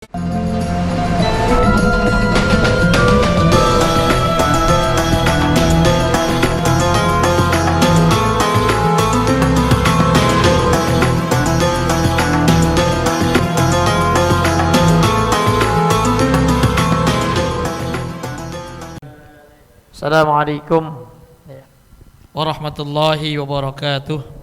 Assalamualaikum warahmatullahi wabarakatuh.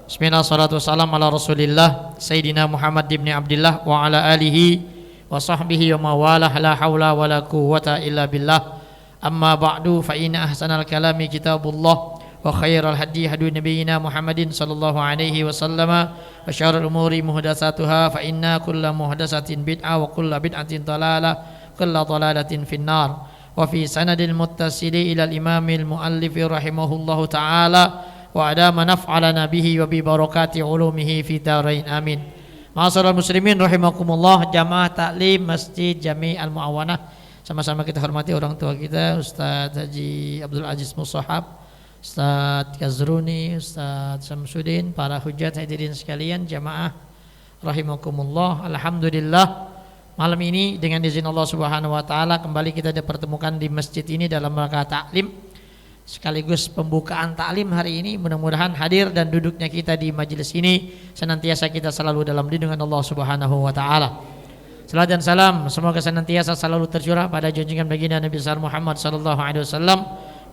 Bismillah, salatu wassalam ala rasulillah Sayyidina Muhammad ibn Abdillah wa ala alihi wa sahbihi wa mawalah, la hawla wa la quwwata illa billah. Amma ba'du, fa inna ahsanal kalami kitabullah wa khairal hadi hadi nabiyyina Muhammadin sallallahu alaihi wasallam wa syarrul umuri muhdatsatuha fa inna kulla muhdatsatin bid'ah wa kulla bid'atin dhalalah kulla dhalalatin finnar. Wa fi sanadil muttasili ila al-imamil muallif rahimahullahu ta'ala wa adama naf'alana bihi wa bi barakati ulumihi fi darain amin. Ma'asyiral muslimin rahimakumullah, jamaah taklim Masjid Jami' Al-Mu'awanah, sama-sama kita hormati orang tua kita Ustaz Haji Abdul Aziz Musahab, Ustaz Kazruni, Ustaz Samsudin, para hujat hadirin sekalian jamaah rahimakumullah. Alhamdulillah, malam ini dengan izin Allah Subhanahu wa taala kembali kita dipertemukan di masjid ini dalam rangka taklim sekaligus pembukaan taklim hari ini. Mudah-mudahan hadir dan duduknya kita di majelis ini senantiasa kita selalu dalam lindungan Allah Subhanahu wa taala. Salam dan salam semoga senantiasa selalu tercurah pada junjungan baginda Nabi besar Muhammad sallallahu alaihi wasallam.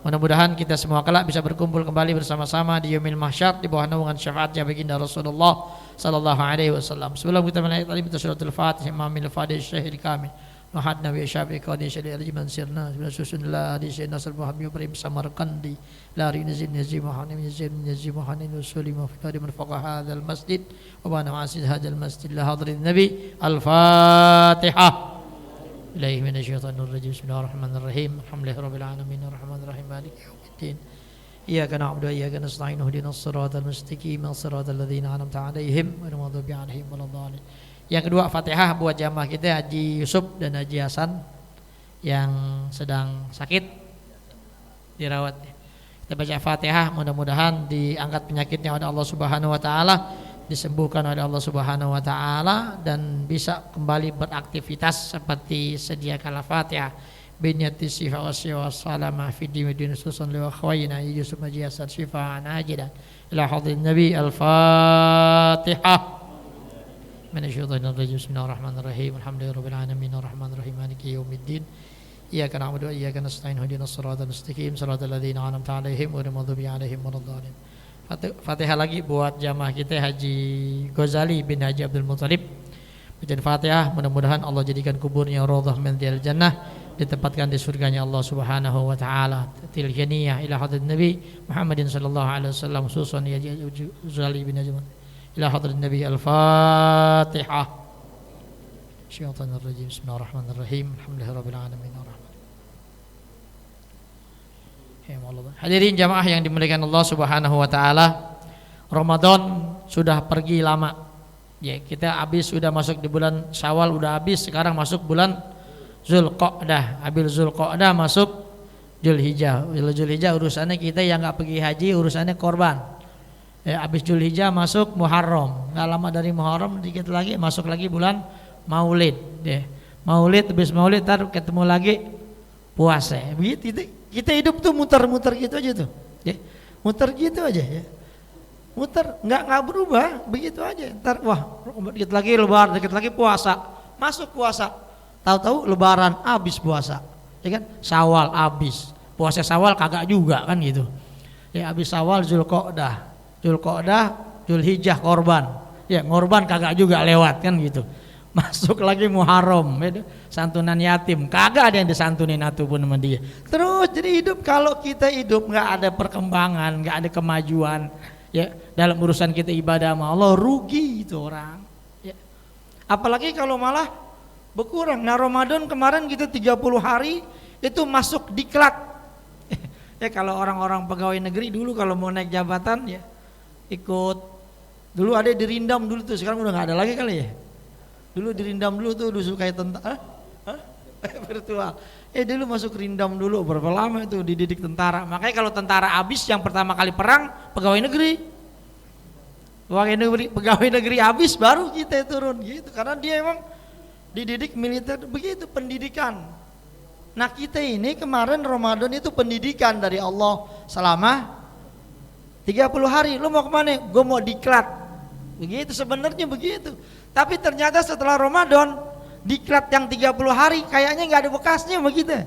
Mudah-mudahan kita semua kelak bisa berkumpul kembali bersama-sama di yaumil mahsyar di bawah naungan syafaatnya baginda Rasulullah sallallahu alaihi wasallam. Sebelum kita mulai tadi kita suratul Fatihah Imamil Fadil Syahid Kamil Mahad Nabi Syafi'i Qadi Syahid Al-Jiman Sirna Susunillah Adi Syahid Nasr Muhammad Ibrahim Samarkandi Lari Nazim Nazim Muhammad Nazim Muhammad Rasuli Muftari Man Faqah Hadzal Masjid wa bana ma'asid hadzal masjid la hadirin Nabi. Al-Fatihah. Ilaihi minasyaitonir rajim. Bismillahirrahmanirrahim. Alhamdulillahirabbil alamin arrahmanir rahim maliki yaumiddin. Iyyaka na'budu wa iyyaka nasta'in ihdinas siratal mustaqim siratal ladzina an'amta 'alaihim ghairil maghdubi 'alaihim waladdallin. Yang kedua, Fatihah buat jamaah kita Haji Yusuf dan Haji Hasan yang sedang sakit dirawat. Kita baca Fatihah, mudah-mudahan diangkat penyakitnya oleh Allah Subhanahu wa taala, disembuhkan oleh Allah Subhanahu wa taala dan bisa kembali beraktivitas seperti sedia kala. Fatihah binyati syifa wa salama fi dini susun li akhwayna Yusuf Haji Hasan syifaan ajilan ila hadrin Nabi. Al-Fatihah. Minasyaitonir rajim. Bismillahirrahmanirrahim. Alhamdulillahirabbil alamin arrahmanir rahim maliki yaumiddin. Iyyaka na'budu wa iyyaka nasta'in ihdinas siratal mustaqim siratal ladzina an'amta 'alaihim ghairil maghdubi 'alaihim waladdallin. Fatihah lagi buat jamaah kita Haji Ghazali bin Haji Abdul Muthalib. Baca Fatihah, mudah-mudahan Allah jadikan kuburnya raudhah min riyadil jannah, ditempatkan di surganya Allah Subhanahu wa taala. Tiljaniyah ila hadrat Nabi Muhammadin sallallahu alaihi wasallam khususan ya Ghazali bin Haji ila hadrat Nabi. Al-Fatihah. Syaitanir rajim. Bismillahirrahmanirrahim. Alhamdulillahirabbil alamin arrahman. Hadirin jamaah yang dimuliakan Allah Subhanahu wa taala, Ramadan sudah pergi lama. Ya, kita habis sudah masuk di bulan Syawal udah habis, sekarang masuk bulan Zulqa'dah. Habis Zulqa'dah masuk Zulhijjah. Zulhijjah urusannya kita yang enggak pergi haji, urusannya korban. Ya, habis Zulhijjah masuk Muharram. Enggak lama dari Muharram dikit lagi masuk lagi bulan Maulid. Ya. Maulid, habis Maulid tar ketemu lagi puasa. Begitu kita hidup tuh muter-muter gitu aja tuh. Ya. Muter gitu aja ya. Muter enggak berubah, begitu aja. Ntar wah, dikit lagi lebaran, dikit lagi puasa. Masuk puasa. Tahu-tahu lebaran habis puasa. Ya kan? Syawal habis. Puasa Syawal kagak juga kan gitu. Ya habis Syawal Zulqa'dah, Zulhijjah korban. Ya korban kagak juga lewat kan gitu. Masuk lagi Muharram, santunan yatim, kagak ada yang disantunin atupun sama dia. Terus jadi hidup, kalau kita hidup nggak ada perkembangan, nggak ada kemajuan, ya dalam urusan kita ibadah sama Allah, rugi itu orang. Ya. Apalagi kalau malah berkurang. Nah Ramadan kemarin kita 30 hari itu masuk diklat. Ya kalau orang-orang pegawai negeri dulu kalau mau naik jabatan ya ikut, dulu ada dirindam dulu tuh, sekarang udah nggak ada lagi kali ya. Dulu dirindam dulu tuh, dulu suka tentara, virtual. Dulu masuk rindam dulu, berapa lama itu dididik tentara. Makanya kalau tentara habis yang pertama kali perang pegawai negeri. Pegawai negeri habis baru kita turun gitu. Karena dia emang Dididik militer begitu pendidikan. Nah kita ini kemarin Ramadan itu pendidikan dari Allah selama 30 hari. Lu mau kemana? Gue mau diklat. Begitu sebenarnya begitu. Tapi ternyata setelah Ramadan diklat yang 30 hari kayaknya nggak ada bekasnya begitu.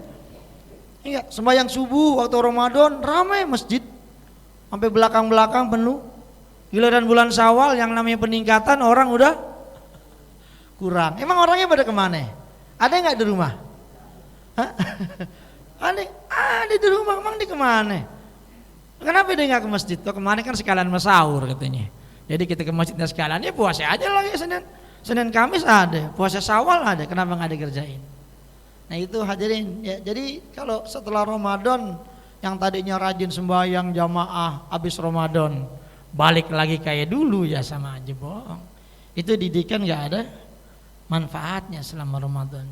Enggak, sembahyang subuh waktu Ramadan ramai masjid sampai belakang-belakang penuh. Giliran bulan Syawal yang namanya peningkatan orang udah kurang. Emang orangnya pada kemana? Ada nggak di rumah? Hah? Ada di rumah, emang di kemana? Kenapa dia nggak ke masjid? Tuh kemarin kan sekalian sahur katanya. Jadi kita ke masjidnya sekalian, ya puasa aja lagi Senin Kamis ada, puasa Syawal ada, kenapa nggak dikerjain? Nah itu hadirin, ya, jadi kalau setelah Ramadan yang tadinya rajin sembahyang jamaah, habis Ramadan balik lagi kayak dulu ya sama aja bohong. Itu didikan nggak ada manfaatnya selama Ramadan.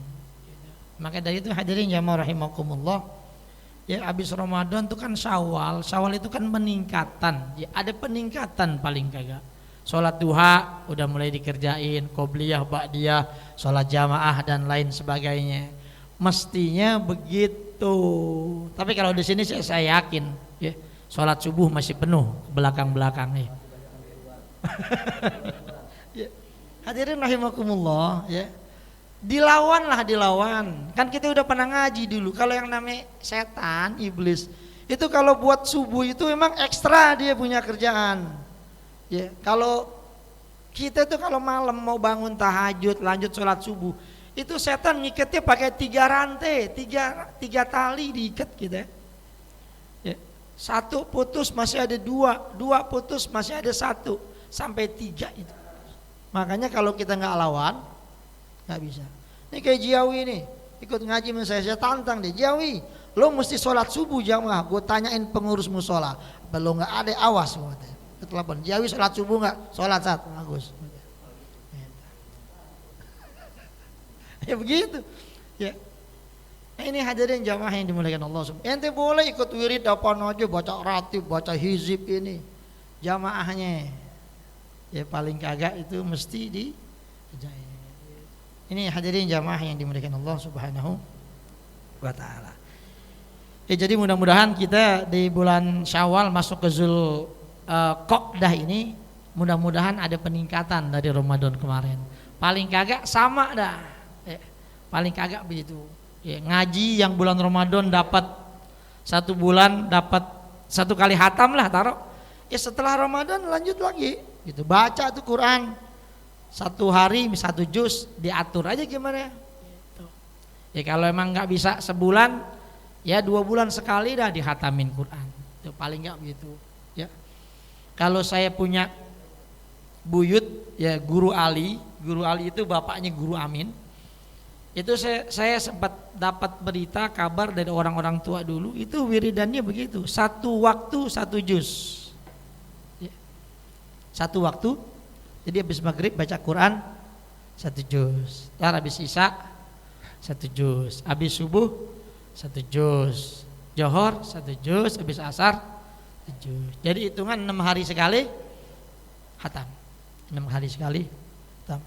Maka dari itu hadirin jamaah rahimakumullah, ya habis Ramadan itu kan Syawal itu kan peningkatan, ya, ada peningkatan paling kagak. Sholat duha udah mulai dikerjain, qobliyah, ba'diyah, sholat jamaah dan lain sebagainya. Mestinya begitu. Tapi kalau di sini saya yakin, ya, sholat subuh masih penuh belakang-belakang ya. Ya. Hadirin rahimakumullah, ya. Dilawan. Kan kita udah pernah ngaji dulu. Kalau yang namanya setan, iblis, itu kalau buat subuh itu memang ekstra dia punya kerjaan. Ya, kalau kita tuh kalau malam mau bangun tahajud, lanjut sholat subuh, itu setan ngikatnya pakai 3 rantai, 3 tali diikat kita. Ya. 1 putus masih ada 2 putus masih ada 1 sampai 3 itu. Makanya kalau kita nggak lawan nggak bisa. Ini kayak Jiawi nih ikut ngaji sama saya tantang deh, Jiawi lo mesti sholat subuh jamaah. Gue tanyain pengurus musola, belum nggak ada, awas. Telepon Jiawi sholat subuh nggak? Sholat saat bagus. Ya begitu. Ya. Nah, ini hadirin jamaah yang dimuliakan Allah subhanahu. Ente boleh ikut wirid apa aja, baca ratib, baca hizib ini jamaahnya. Ya paling kagak itu mesti dikerjain. Ini hadirin jamaah yang dimuliakan Allah Subhanahu wa taala. Ya jadi mudah-mudahan kita di bulan Syawal masuk ke Qa'dah ini mudah-mudahan ada peningkatan dari Ramadan kemarin. Paling kagak sama dah. Ya, paling kagak begitu. Ya, ngaji yang bulan Ramadan dapat 1 bulan dapat 1 kali hatam lah taruh. Ya setelah Ramadan lanjut lagi gitu. Baca tuh Quran 1 hari 1 juz, diatur aja gimana gitu. Ya kalau emang nggak bisa sebulan ya 2 bulan sekali dah dihatamin Quran itu paling nggak begitu ya. Kalau saya punya buyut ya guru Ali itu bapaknya guru Amin, itu saya sempat dapat berita kabar dari orang-orang tua dulu itu wiridannya begitu, 1 waktu 1 juz ya. 1 waktu. Jadi habis maghrib baca Quran 1 juz, ntar habis isya 1 juz, habis subuh 1 juz, johor 1 juz, habis asar 1 juz. Jadi hitungan 6 hari sekali hatam, 6 hari sekali hatam.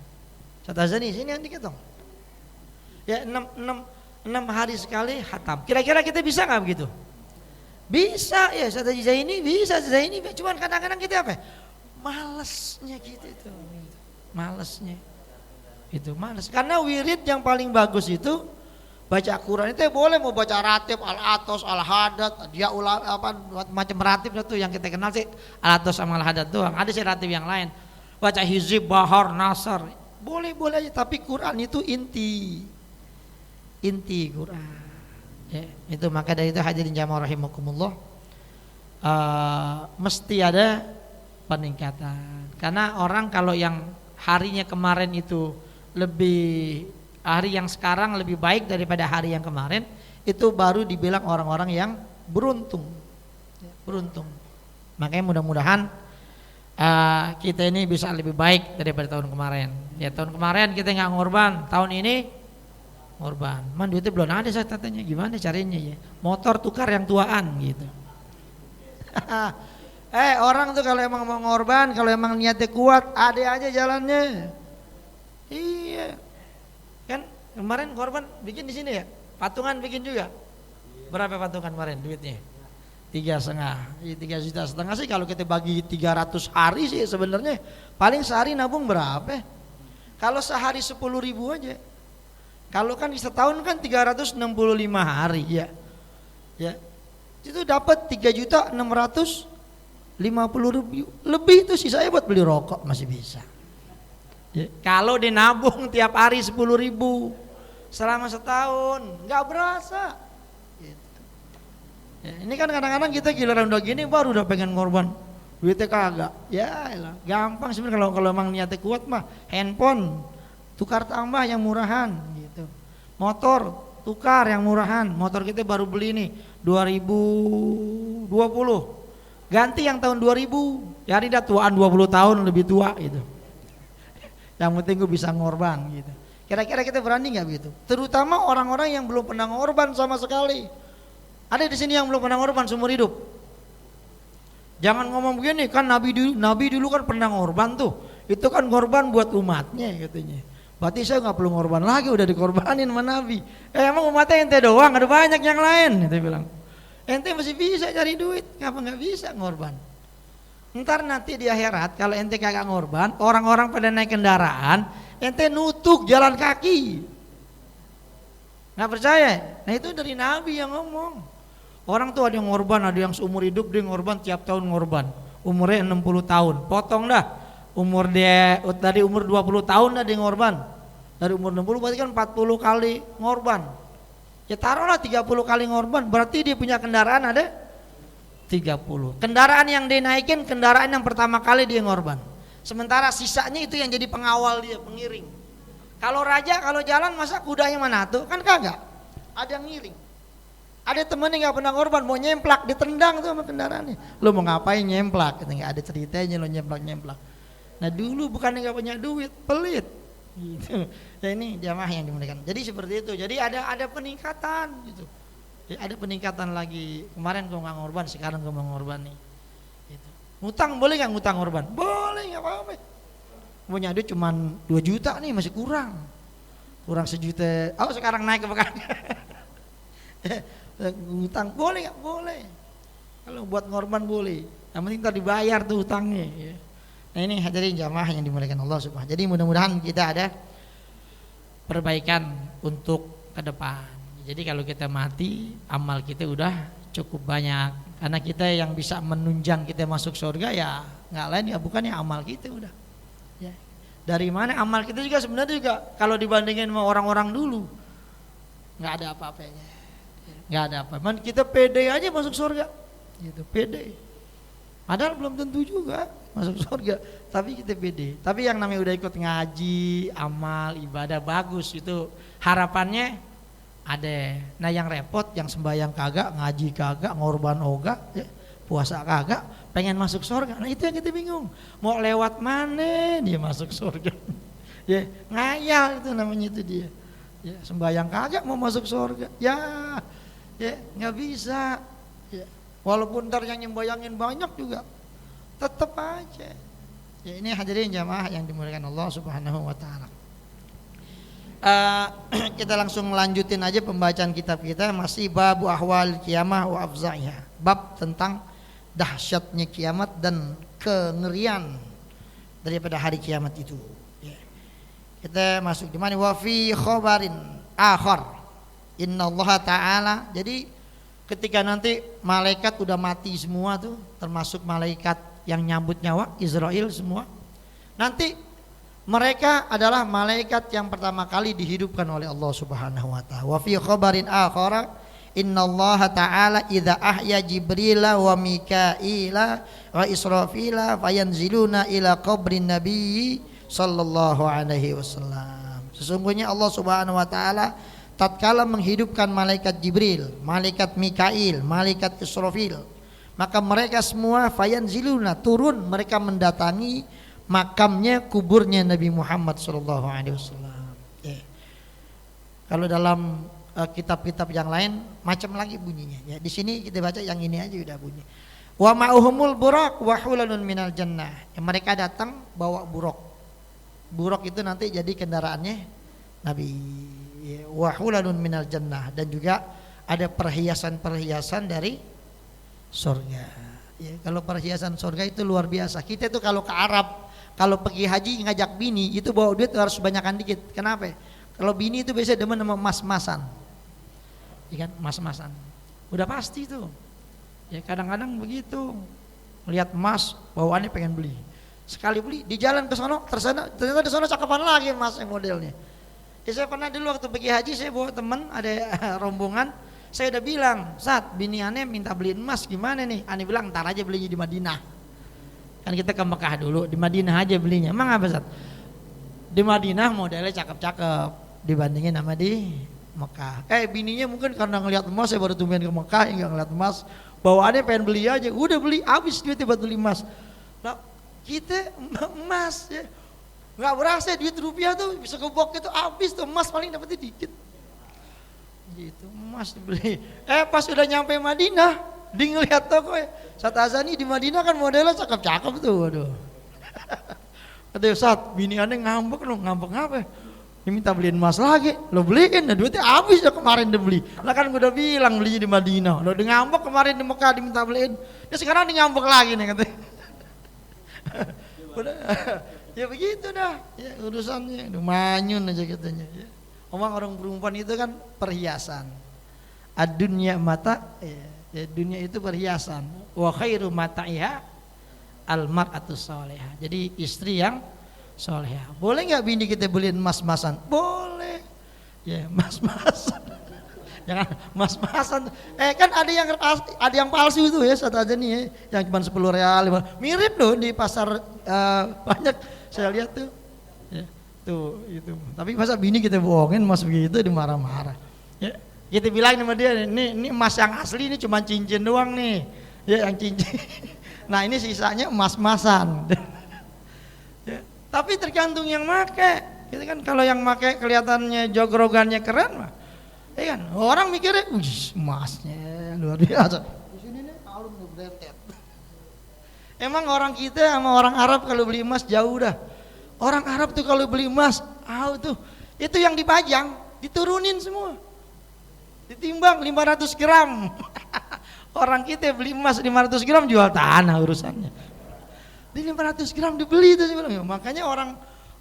Satazani sini nanti kita ya 6 hari sekali hatam. Kira-kira kita bisa nggak begitu? Bisa ya, Satazani ini bisa, Satazani ini. Cuman kadang-kadang kita apa? Malesnya gitu itu, malesnya itu malas. Karena wirid yang paling bagus itu baca Quran itu boleh mau baca ratib, al-atos, al-hadat, dia apa macam ratib itu yang kita kenal sih al-atos sama al-hadat doang. Ada sih ratib yang lain. Baca hizib, bahar, nasar, boleh aja. Tapi Quran itu inti Quran. Ya, itu maka dari itu hadirin jamaah rahimakumullah, mesti ada peningkatan. Karena orang kalau yang harinya kemarin itu lebih, hari yang sekarang lebih baik daripada hari yang kemarin, itu baru dibilang orang-orang yang beruntung. Makanya mudah-mudahan kita ini bisa lebih baik daripada tahun kemarin. Ya tahun kemarin kita nggak ngorban, tahun ini ngorban. Man duitnya belum ada, saya tanya gimana caranya ya. Motor tukar yang tuaan gitu. Orang tuh kalau emang mau ngorban, kalau emang niatnya kuat, ada aja jalannya. Iya. Kan kemarin korban bikin di sini ya, patungan bikin juga. Berapa patungan kemarin duitnya? 3,5 sih kalau kita bagi 300 hari sih sebenarnya paling sehari nabung berapa? Kalau sehari 10.000 aja. Kalau kan setahun kan 365 hari ya. Ya. Itu dapat 3.650.000 lebih itu sisanya buat beli rokok masih bisa. Ya. Kalau dinabung tiap hari 10.000 selama setahun nggak berasa. Ya, ini kan kadang-kadang kita giliran udah gini baru udah pengen ngorban duitnya kagak. Ya elah, gampang sebenarnya kalau emang niatnya kuat mah handphone tukar tambah yang murahan gitu. Motor tukar yang murahan. Motor kita baru beli nih 2020. Ganti yang tahun 2000. Ya ini dah tuaan 20 tahun lebih tua gitu. Yang penting gue bisa ngorban gitu. Kira-kira kita berani nggak begitu? Terutama orang-orang yang belum pernah ngorban sama sekali. Ada di sini yang belum pernah ngorban seumur hidup. Jangan ngomong begini kan Nabi dulu kan pernah ngorban tuh. Itu kan ngorban buat umatnya katanya. Berarti saya nggak perlu ngorban lagi udah dikorbanin sama Nabi. Emang umatnya ente doang ada banyak yang lain. Ente bilang. Ente masih bisa cari duit, ngapa nggak bisa ngorban? Ntar nanti di akhirat kalau ente kagak ngorban, orang-orang pada naik kendaraan, ente nutuk jalan kaki. Nggak percaya? Nah itu dari Nabi yang ngomong. Orang tuh ada yang ngorban, ada yang seumur hidup dia ngorban tiap tahun ngorban. Umurnya 60 tahun, potong dah. Umur dia dari umur 20 tahun dah dia ngorban. Dari umur 60 berarti kan 40 kali ngorban. Ya taruhlah 30 kali ngorban, berarti dia punya kendaraan ada 30. Kendaraan yang dia naikin kendaraan yang pertama kali dia ngorban. Sementara sisanya itu yang jadi pengawal dia, pengiring. Kalau raja kalau jalan masa kudanya mana tuh? Kan kagak. Ada yang ngiring. Ada temen yang gak pernah ngorban, mau nyemplak, ditendang tuh sama kendaraannya. Lo mau ngapain nyemplak? Gak ada ceritanya lo nyemplak. Nah dulu bukannya gak punya duit, pelit. Gitu. Ya ini jamaah yang dimuliakan. Jadi seperti itu. Jadi ada peningkatan gitu. Jadi ada peningkatan lagi. Kemarin gue gak ngorban, sekarang gue mau ngorban nih. Gitu. Ngutang boleh gak ngutang ngorban? Boleh, gak apa-apa. Punya duit cuma 2 juta nih masih kurang. Kurang 1 juta. Oh sekarang naik ke pekan. Ngutang boleh nggak? Boleh. Kalau buat ngorban boleh. Yang penting tadi dibayar tuh utangnya. Ya. Nah ini hadirin jamaah yang dimuliakan Allah Subhanahu. Jadi mudah-mudahan kita ada perbaikan untuk ke depan. Jadi kalau kita mati, amal kita udah cukup banyak. Karena kita yang bisa menunjang kita masuk surga ya nggak lain ya bukan ya amal kita udah. Ya. Dari mana amal kita juga sebenarnya juga kalau dibandingin sama orang-orang dulu nggak ada apa-apanya. Nggak ada apa, man kita pede aja masuk surga, gitu pede. Padahal belum tentu juga masuk surga, tapi kita pede. Tapi yang namanya udah ikut ngaji, amal, ibadah bagus itu harapannya ada. Nah yang repot, yang sembahyang kagak, ngaji kagak, ngorban oga, ya, puasa kagak, pengen masuk surga. Nah itu yang kita bingung, mau lewat mana dia masuk surga? Ya ngayal itu namanya itu dia. Ya sembahyang kagak mau masuk surga, ya nggak bisa. Ya, walaupun ntar yang nyembayangin banyak juga, tetap aja. Ya ini hadirin jamaah yang dimuliakan Allah Subhanahu Wa Taala. Kita langsung lanjutin aja pembacaan kitab kita, masih babu ahwal kiamah wa afzaiha, bab tentang dahsyatnya kiamat dan kengerian daripada hari kiamat itu. Ya. Kita masuk di mana? Wa fi khabarin akhar Inna Allah Ta'ala. Jadi ketika nanti malaikat udah mati semua tuh, termasuk malaikat yang nyambut nyawa Israel semua, nanti mereka adalah malaikat yang pertama kali dihidupkan oleh Allah Subhanahu Wa Ta'ala. Wa fi khabarin akhara Inna Allah Ta'ala idza ahya Jibrila wa Mikaila wa Israfila fayanziluna ila qabrin Nabi sallallahu alaihi wasallam. Sesungguhnya Allah Subhanahu Wa Ta'ala tatkala menghidupkan malaikat Jibril, malaikat Mikail, malaikat Israfil, maka mereka semua fayanziluna turun, mereka mendatangi makamnya, kuburnya Nabi Muhammad sallallahu alaihi wasallam. Kalau dalam kitab-kitab yang lain macam lagi bunyinya. Ya, di sini kita baca yang ini aja udah bunyi. Wa ma'uhumul buraq wa hulalun minal jannah. Mereka datang bawa buraq. Buraq itu nanti jadi kendaraannya Nabi. Wa hulalun minal jannah, dan juga ada perhiasan-perhiasan dari surga. Ya, kalau perhiasan surga itu luar biasa. Kita tuh kalau ke Arab, kalau pergi haji ngajak bini itu bawa duit harus banyakan dikit. Kenapa? Kalau bini itu biasanya demen sama mas-masan. Ya kan, mas-masan. Udah pasti tuh. Ya kadang-kadang begitu. Melihat emas, bawaannya pengen beli. Sekali beli, di jalan ke sono, ternyata di sono cakapan lagi emas yang modelnya. Ya saya pernah dulu waktu pergi haji, saya bawa teman, ada rombongan. Saya udah bilang, Sat, bini aneh minta beliin emas, gimana nih? Aneh bilang, ntar aja belinya di Madinah. Kan kita ke Mekah dulu, di Madinah aja belinya. Emang apa, Sat? Di Madinah modelnya cakep-cakep dibandingin sama di Mekah. Bininya mungkin karena ngelihat emas, saya baru tumben ke Mekah, enggak ngelihat emas, bawaannya pengen beli aja. Udah beli, habis duitnya buat beli emas. Nah, kita emas ya, nggak berasa duit rupiah tuh bisa kebok itu habis tuh, emas paling dapetnya dikit. Gitu, emas dibeli. Pas udah nyampe Madinah, di ngeliat toko ya, Sat Azani di Madinah kan modelnya cakep-cakep tuh, waduh. Kata Sat, bini aneh ngambek loh, ngambek apa? Dia minta beliin emas lagi, lo beliin, nah duitnya habis ya kemarin dia beli. Lah kan gue udah bilang belinya di Madinah, lo udah ngambek kemarin di Mekah diminta beliin, dia sekarang dia ngambek lagi nih katanya. Udah, ya begitu dah, ya urusannya, manyun aja katanya. Ya. Omong orang perempuan itu kan perhiasan. Ad-dunya mata, ya, dunia itu perhiasan. Wa khairu mata'iha al-mar'atu salihah. Jadi istri yang salihah. Boleh nggak bini kita beliin emas-emasan? Boleh. Ya, emas-emasan. Jangan mas-masan. Kan ada yang palsu itu ya, satu aja nih ya, yang cuma 10 real. Mirip loh di pasar banyak saya lihat tuh. Ya, tuh itu. Tapi masa bini kita bohongin mas begitu dimarah-marah. Ya, kita bilang sama dia, ini emas yang asli ini cuma cincin doang nih. Ya, yang cincin. Nah, ini sisanya emas-masan. Ya, tapi tergantung yang make. Kita kan kalau yang make kelihatannya jogrogannya keren mah. Ya kan, orang mikirnya, emasnya luar biasa. Di sini nih kalung berdentet. Emang orang kita sama orang Arab kalau beli emas jauh dah. Orang Arab tuh kalau beli emas, tuh itu yang dipajang, diturunin semua. Ditimbang 500 gram. Orang kita beli emas 500 gram jual tanah urusannya. Di 500 gram dibeli itu sebenarnya. Makanya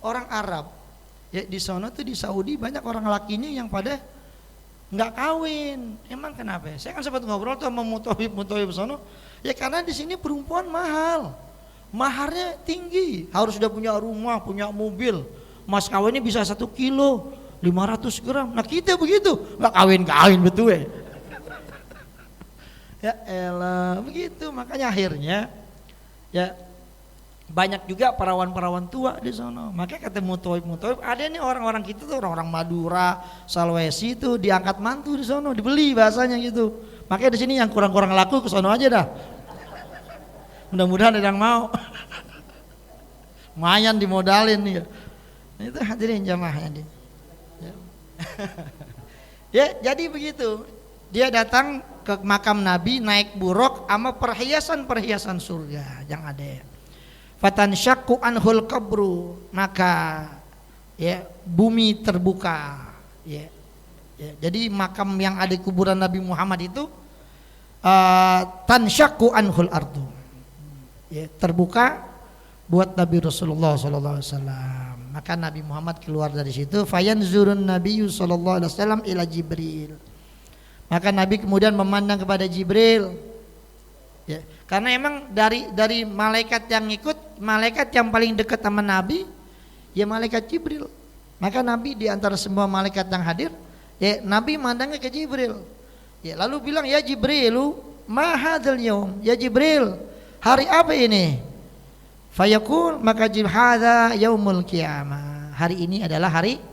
orang Arab ya di sana tuh di Saudi banyak orang lakinya yang pada nggak kawin. Emang kenapa? Saya kan sempat ngobrol tuh sama mutohib sono. Ya karena di sini perempuan mahal, maharnya tinggi, harus sudah punya rumah, punya mobil. Mas kawinnya bisa 1 kilo, 500 gram. Nah kita begitu, nggak kawin betul ya. Ya elah, begitu. Makanya akhirnya ya banyak juga perawan-perawan tua di sana. Makanya kata mutoib, ada nih orang-orang kita tuh orang-orang Madura, Sulawesi tuh diangkat mantu di sana, dibeli bahasanya gitu. Makanya di sini yang kurang-kurang laku ke sana aja dah. Mudah-mudahan ada yang mau. Lumayan dimodalin nih. Nah, itu hadirin jamaahnya dia. Ya. Ya, jadi begitu. Dia datang ke makam Nabi naik buruk sama perhiasan-perhiasan surga yang ada. Fatansyaqqu anhul qabru, maka ya bumi terbuka ya. Jadi makam yang ada di kuburan Nabi Muhammad itu tansyaqqu anhul ardu ya, terbuka buat Nabi Rasulullah SAW. Maka Nabi Muhammad keluar dari situ, fayanzurun Nabiyyu sallallahu alaihi wasallam ila Jibril. Maka Nabi kemudian memandang kepada Jibril. Ya, karena emang dari malaikat yang ikut, malaikat yang paling dekat sama Nabi ya malaikat Jibril. Maka Nabi di antara semua malaikat yang hadir, ya Nabi mandangnya ke Jibril. Ya lalu bilang, ya Jibrilu, ma hadzal yaum? Ya Jibril, hari apa ini? Fayaqul, maka Jibril, hadza yaumul qiyamah. Hari ini adalah hari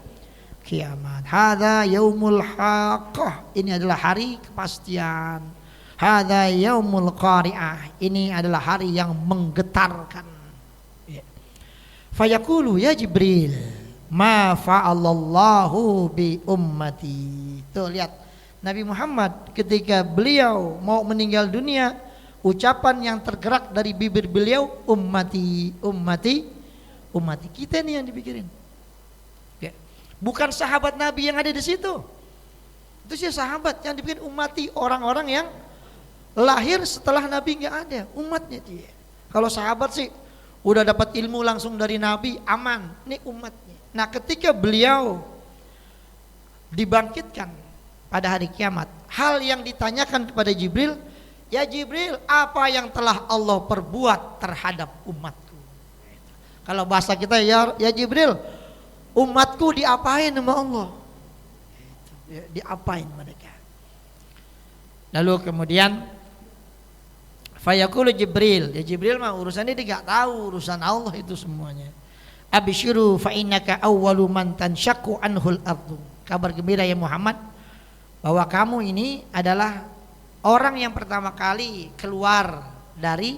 kiamat. Hadza yaumul haqqah. Ini adalah hari kepastian. Hadza yaumul qari'ah, ini adalah hari yang menggetarkan. Ya. Fayaqulu, ya Jibril, ma fa'alallahu bi ummati. Tuh lihat Nabi Muhammad ketika beliau mau meninggal dunia, ucapan yang tergerak dari bibir beliau, ummati, ummati, ummati. Kita nih yang dipikirin. Ya. Bukan sahabat Nabi yang ada di situ. Itu sih sahabat yang dibikin umati orang-orang yang lahir setelah Nabi nggak ada, umatnya dia. Kalau sahabat sih udah dapat ilmu langsung dari Nabi, aman. Ini umatnya. Nah, ketika beliau dibangkitkan pada hari kiamat, hal yang ditanyakan kepada Jibril, ya Jibril, apa yang telah Allah perbuat terhadap umatku? Kalau bahasa kita, ya Jibril, umatku diapain sama Allah? Diapain mereka? Lalu kemudian fayaqulu Jibril, ya Jibril mah urusannya dia enggak tahu, urusan Allah itu semuanya. Absyiru fa innaka awwalu man tanshaqqu anhul ardu. Kabar gembira ya Muhammad, bahwa kamu ini adalah orang yang pertama kali keluar dari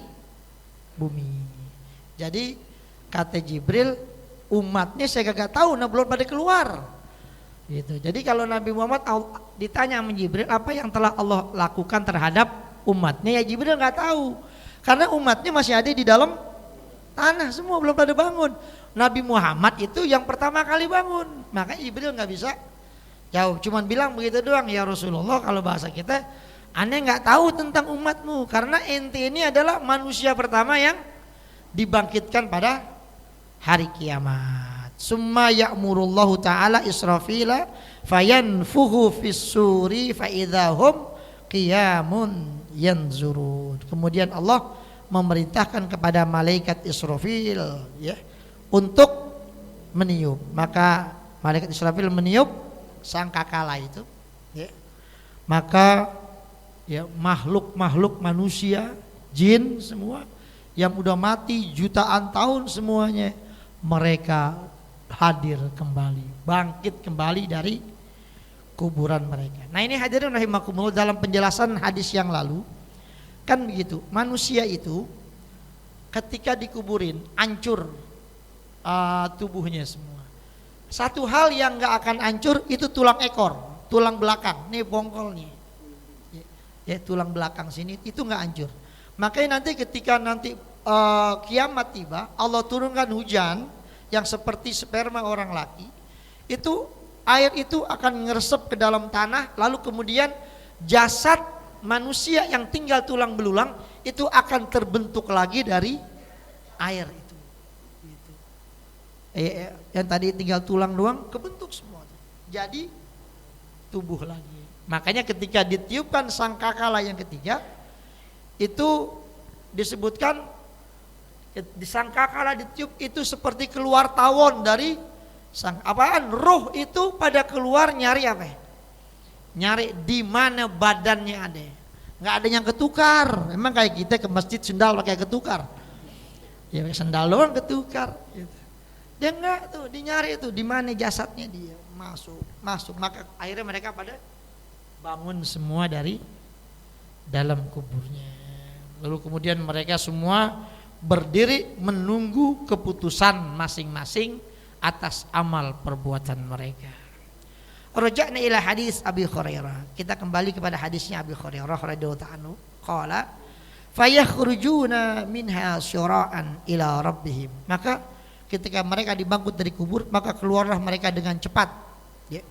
bumi. Jadi kata Jibril, umatnya saya gak tahu, nah belum pada keluar. Gitu. Jadi kalau Nabi Muhammad ditanya sama Jibril apa yang telah Allah lakukan terhadap umatnya, ya Jibril nggak tahu, karena umatnya masih ada di dalam tanah semua, belum pada bangun. Nabi Muhammad itu yang pertama kali bangun, makanya Jibril nggak bisa jauh, cuman bilang begitu doang, ya Rasulullah, kalau bahasa kita, aneh nggak tahu tentang umatmu, karena ente ini adalah manusia pertama yang dibangkitkan pada hari kiamat. Summa ya'murullahu ta'ala Israfila fayanfuhu fis suri fa idzahum qiyamun yanzurun. Kemudian Allah memerintahkan kepada malaikat Israfil, ya, untuk meniup. Maka malaikat Israfil meniup sangkakala itu, ya. Maka ya makhluk-makhluk manusia, jin semua yang udah mati jutaan tahun semuanya, mereka hadir kembali, bangkit kembali dari kuburan mereka. Nah ini hadirin rahimakumullah, dalam penjelasan hadis yang lalu kan begitu, manusia itu ketika dikuburin hancur tubuhnya semua. Satu hal yang gak akan hancur itu tulang ekor, tulang belakang, nih bongkolnya, ya tulang belakang sini itu gak hancur. Makanya nanti ketika nanti kiamat tiba, Allah turunkan hujan yang seperti sperma orang laki, itu air itu akan ngeresep ke dalam tanah, lalu kemudian jasad manusia yang tinggal tulang belulang itu akan terbentuk lagi dari air itu. Gitu. Yang tadi tinggal tulang doang kebentuk semua, jadi tubuh lagi. Makanya ketika ditiupkan sangkakala yang ketiga itu disebutkan, di sangkakala ditiup itu seperti keluar tawon dari apaan? Roh itu pada keluar nyari apa? Nyari di mana badannya ada. Nggak ada yang ketukar. Emang kayak kita ke masjid sendal pakai ketukar. Ya sendal doang ketukar. Gitu. Dia enggak tuh, dinyari itu di mana jasadnya dia, masuk. Maka akhirnya mereka pada bangun semua dari dalam kuburnya. Lalu kemudian mereka semua berdiri menunggu keputusan masing-masing atas amal perbuatan mereka. Raja'na ila hadis Abi Hurairah. Kita kembali kepada hadisnya Abi Hurairah radhiyallahu anhu. Qala fayakhrujuna minha syura'an ila rabbihim. Maka ketika mereka dibangkit dari kubur, maka keluarlah mereka dengan cepat, ya,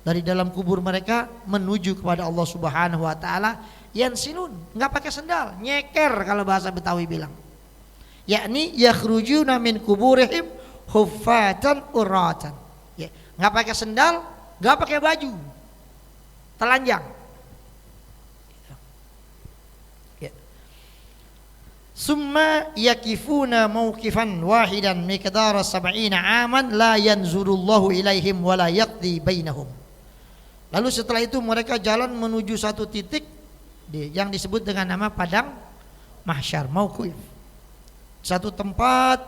dari dalam kubur mereka menuju kepada Allah Subhanahu wa taala. Yansilun, enggak pakai sendal, nyeker kalau bahasa Betawi bilang. Yakni yakhrujuna min kuburihim huffatan uratan, ya, nggak pakai sendal, nggak pakai baju, telanjang. Ya. Summa yakifuna mawqifan wahidan miqdara 70 aman la yanzurullahu ilaihim wa la yaqdi bainahum. Lalu setelah itu mereka jalan menuju satu titik yang disebut dengan nama padang mahsyar, mauqif. Satu tempat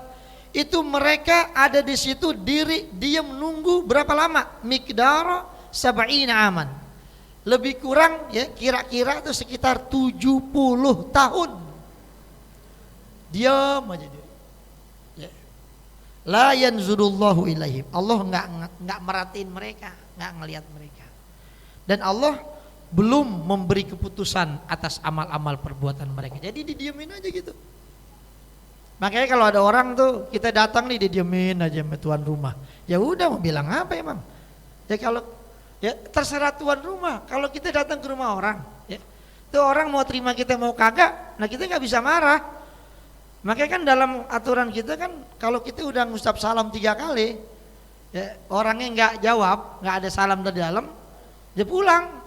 itu mereka ada di situ diam nunggu berapa lama? Miqdara 70 aman. Lebih kurang ya kira-kira itu sekitar 70 tahun. Diam aja dia. Ya. La yanzurullahu ilaihim. Allah enggak merhatiin mereka, enggak ngelihat mereka. Dan Allah belum memberi keputusan atas amal-amal perbuatan mereka. Jadi didiamin aja gitu. Makanya kalau ada orang tuh kita datang nih didiemin aja sama tuan rumah. Ya udah mau bilang apa emang? Ya kalau ya terserah tuan rumah. Kalau kita datang ke rumah orang, ya, tuh orang mau terima kita mau kagak, nah kita nggak bisa marah. Makanya kan dalam aturan kita kan kalau kita udah ngucap salam 3 kali, ya, orangnya nggak jawab, nggak ada salam dari dalam, dia pulang.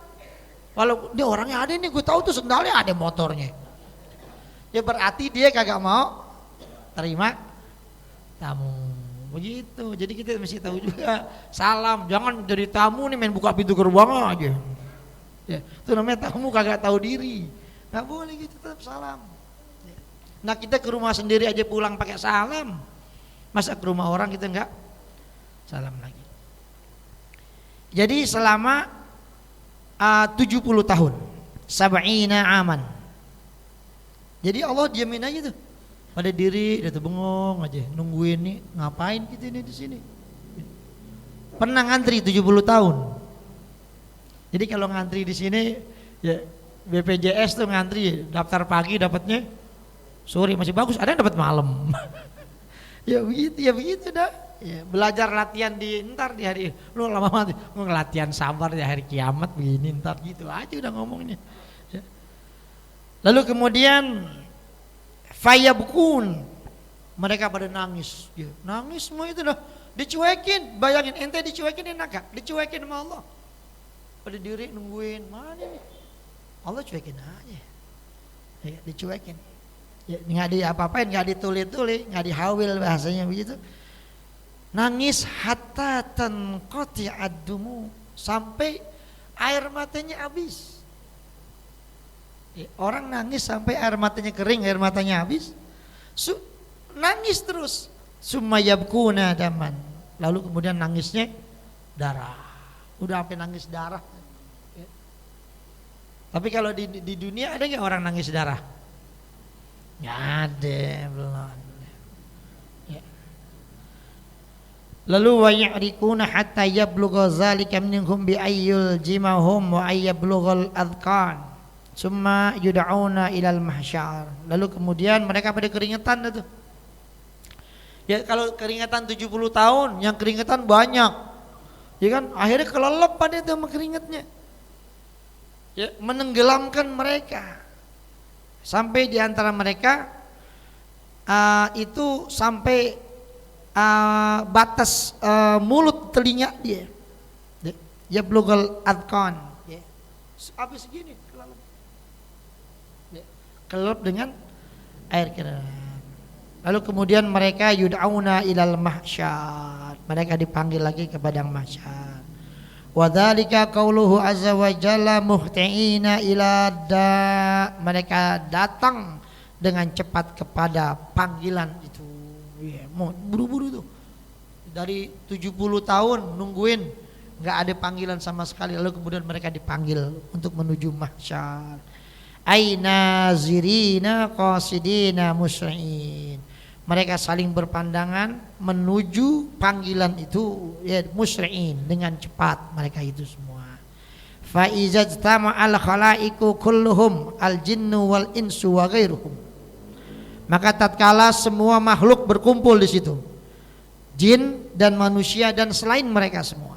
Walau dia orangnya ada nih, gue tahu tuh sendalnya ada motornya. Ya berarti dia kagak mau terima tamu. Begitu. Jadi kita mesti tahu juga salam. Jangan jadi tamu nih main buka pintu gerbang aja. Ya, itu namanya tamu kagak tahu diri. Nggak boleh gitu, tetap salam. Ya. Nah kita ke rumah sendiri aja pulang pakai salam. Masa ke rumah orang kita nggak salam lagi. Jadi selama 70 tahun, sab'ina aman. Jadi Allah diamin aja tuh. Pada diri, dia tuh bengong aja, nungguin nih, ngapain kita ini di sini? Pernah ngantri 70 tahun. Jadi kalau ngantri di sini, ya BPJS tuh ngantri, daftar pagi dapatnya sore masih bagus, ada yang dapat malam. Ya begitu dah. Ya, belajar latihan di ntar di hari, lu lama mati, lu latihan sabar di hari kiamat begini ntar gitu aja udah ngomongnya. Ya. Lalu kemudian fayabkun, mereka pada nangis, ya, nangis semua itu dah, dicuekin, bayangin ente dicuekin enak gak? Dicuekin sama Allah, pada diri nungguin mana nih, Allah cuekin aja, ya, dicuekin, ya, nggak di apa-apain, nggak dituli-tuli, nggak dihawil bahasanya begitu, nangis hatta tanqati ad-dumu, sampai air matanya habis. Orang nangis sampai air matanya kering, air matanya habis, nangis terus. Summa yabkuna daman, lalu kemudian nangisnya darah, udah sampai nangis darah. Ya. Tapi kalau di dunia ada nggak orang nangis darah? Nggak ada, belum. Ya. Lalu wa ya'rikuna hatta yablugha zalika minhum bi ayyul jimahum wa ayyablughal adqan. Summa yud'auna ilal mahsyar. Lalu kemudian mereka pada keringetan itu. Ya kalau keringetan 70 tahun, yang keringetan banyak. Ya kan akhirnya kelelep pada itu sama keringetnya. Ya, menenggelamkan mereka. Sampai di antara mereka itu sampai batas mulut telinga dia. Ya blugal adqan. Ya. Habis segini kelelep dengan air keran. Lalu kemudian mereka yud'auna ilal mahsyar, mereka dipanggil lagi ke padang mahsyar. Wa dzalika qauluhu azza wa jalla muhtiina ila da, mereka datang dengan cepat kepada panggilan itu. Ya, buru-buru tuh. Dari 70 tahun nungguin enggak ada panggilan sama sekali, lalu kemudian mereka dipanggil untuk menuju mahsyar. Aina zirina qasidina musri'in, mereka saling berpandangan menuju panggilan itu, ya musri'in, dengan cepat mereka itu semua. Fa iza ijtama'al khalaiqu kulluhum al jinnu wal insu wa ghairuhum, maka tatkala semua makhluk berkumpul di situ, jin dan manusia dan selain mereka semua,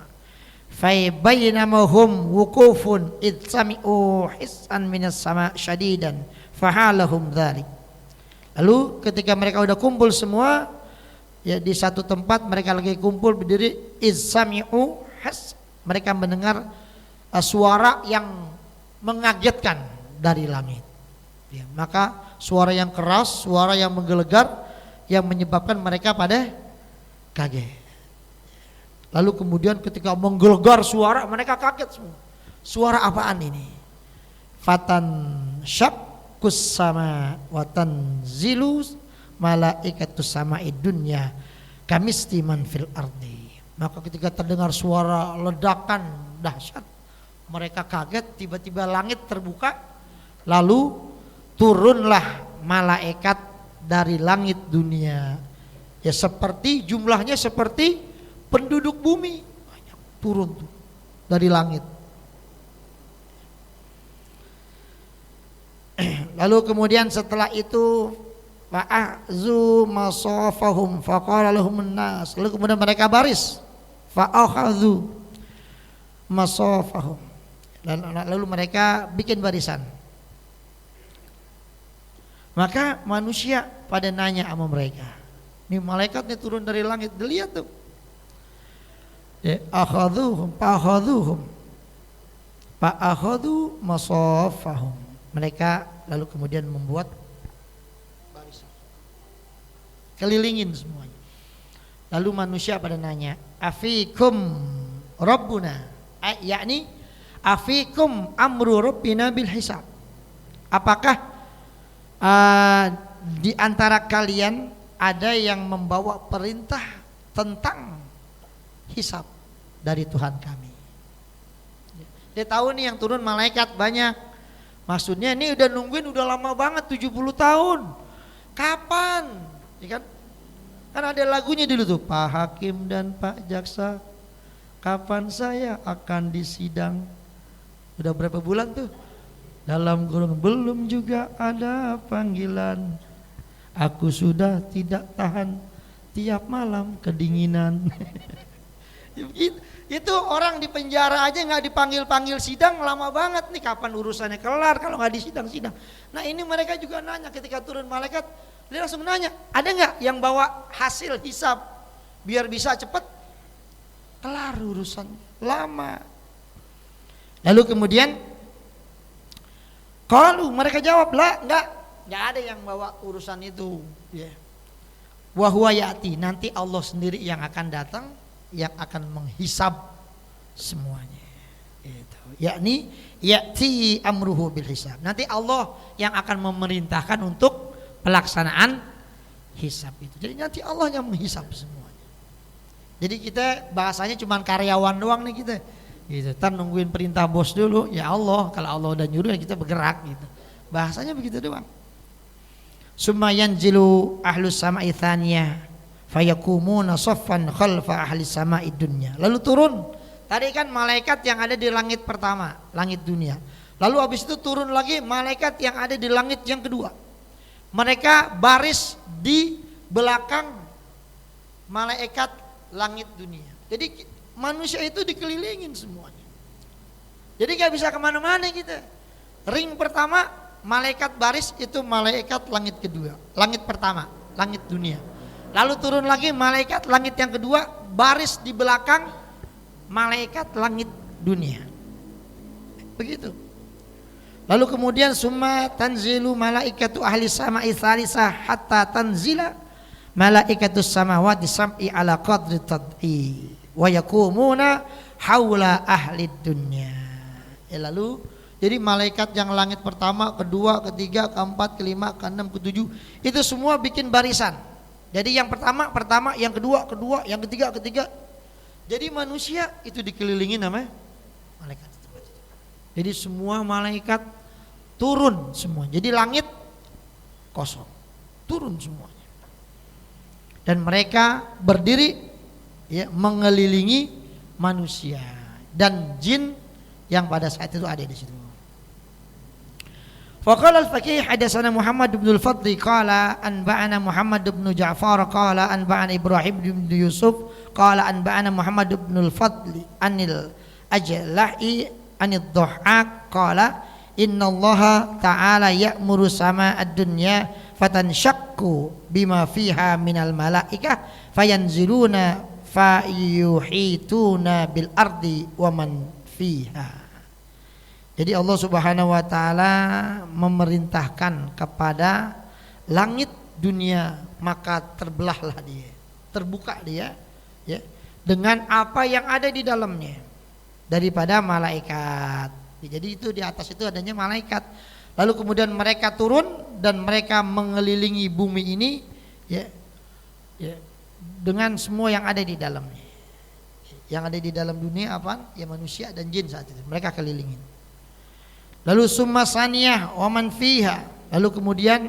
fa bainamahum wukufun id sami'u hissan minas sama syadidan fahalahum dzalik. Lalu ketika mereka udah kumpul semua, ya di satu tempat mereka lagi kumpul berdiri, id sami'u hiss, mereka mendengar suara yang mengagetkan dari langit. Ya, maka suara yang keras, suara yang menggelegar, yang menyebabkan mereka pada kaget. Lalu kemudian ketika menggelegar suara, mereka kaget semua. Suara apaan ini? Fatan syakkus sama watan zilus malaikatus sama'id dunya kamistiman fil ardi. Maka ketika terdengar suara ledakan dahsyat, mereka kaget, tiba-tiba langit terbuka, lalu turunlah malaikat dari langit dunia. Ya seperti jumlahnya seperti penduduk bumi, banyak turun tuh dari langit. Lalu kemudian setelah itu fa'azu masafahum faqala lahumun nas, lalu kemudian mereka baris, fa'akhadhu masafahum, dan lalu mereka bikin barisan. Maka manusia pada nanya sama mereka, ini malaikatnya turun dari langit, dilihat tuh, ya, akhadhuhum fa'akhadhu masafahum, mereka lalu kemudian membuat barisan, kelilingin semuanya. Lalu manusia pada nanya, afikum rabbuna, yakni afikum amru rabbina bil hisab, apakah di antara kalian ada yang membawa perintah tentang hisab dari Tuhan kami? Dia tahu nih yang turun malaikat banyak. Maksudnya ini udah nungguin udah lama banget, 70 tahun. Kapan? Ya kan? Kan ada lagunya dulu tuh, Pak Hakim dan Pak Jaksa, kapan saya akan disidang? Udah berapa bulan tuh? Dalam kurung belum juga ada panggilan. Aku sudah tidak tahan, tiap malam kedinginan. Itu orang di penjara aja nggak dipanggil-panggil sidang lama banget nih, kapan urusannya kelar kalau nggak disidang-sidang. Nah ini mereka juga nanya ketika turun malaikat, dia langsung nanya, ada nggak yang bawa hasil hisab biar bisa cepet kelar urusan lama. Lalu kemudian kalau mereka jawab lah, nggak ada yang bawa urusan itu. Ya. Wa huwa ya'ti, nanti Allah sendiri yang akan datang, yang akan menghisab semuanya. Itu. Yakni ya'ti amruhu bil hisab. Nanti Allah yang akan memerintahkan untuk pelaksanaan hisab itu. Jadi nanti Allah yang menghisab semuanya. Jadi kita bahasanya cuma karyawan doang nih kita. Gitu. Ntar nungguin perintah bos dulu, ya Allah, kalau Allah udah nyuruh ya kita bergerak gitu. Bahasanya begitu doang. Summa yanzilu ahlus sama'i tsaniyah fayakumuna saffan khalfa ahli sama'i dunya. Lalu turun. Tadi kan malaikat yang ada di langit pertama, langit dunia. Lalu habis itu turun lagi malaikat yang ada di langit yang kedua. Mereka baris di belakang malaikat langit dunia. Jadi manusia itu dikelilingin semuanya. Jadi gak bisa kemana-mana kita. Ring pertama malaikat baris itu malaikat langit kedua, langit pertama, langit dunia. Lalu turun lagi malaikat langit yang kedua baris di belakang malaikat langit dunia. Begitu. Lalu kemudian summa tanzilu malaikatu ahli sama'i tsalisah hatta tanzila malaikatus samawati sam'i ala qadri tad'i wa yakumuna haula ahli dunya. Ya, lalu jadi malaikat yang langit pertama, kedua, ketiga, keempat, kelima, keenam, ketujuh itu semua bikin barisan. Jadi yang pertama, yang kedua, yang ketiga. Jadi manusia itu dikelilingi namanya malaikat. Jadi semua malaikat turun semua. Jadi langit kosong, turun semuanya. Dan mereka berdiri ya, mengelilingi manusia dan jin yang pada saat itu ada di situ. Faqala al-faqih hadatsana Muhammad bin al-Fadl qala anba'ana Muhammad bin Ja'far qala anba'ana Ibrahim bin Yusuf qala anba'ana Muhammad bin al-Fadl anil Ajla'i anid Dhahhak qala innallaha ta'ala ya'muru sama'ad dunya fatanshaqqu bima fiha minal malaikah fayanziluna fayuhituna bil ardi wa man fiha. Jadi Allah Subhanahu wa taala memerintahkan kepada langit dunia, maka terbelahlah dia, terbuka dia ya, dengan apa yang ada di dalamnya daripada malaikat. Jadi itu di atas itu adanya malaikat. Lalu kemudian mereka turun dan mereka mengelilingi bumi ini ya, ya dengan semua yang ada di dalamnya. Yang ada di dalam dunia apa? Ya manusia dan jin saat itu. Mereka kelilingin. Lalu summa saniyah wa man fiha. Lalu kemudian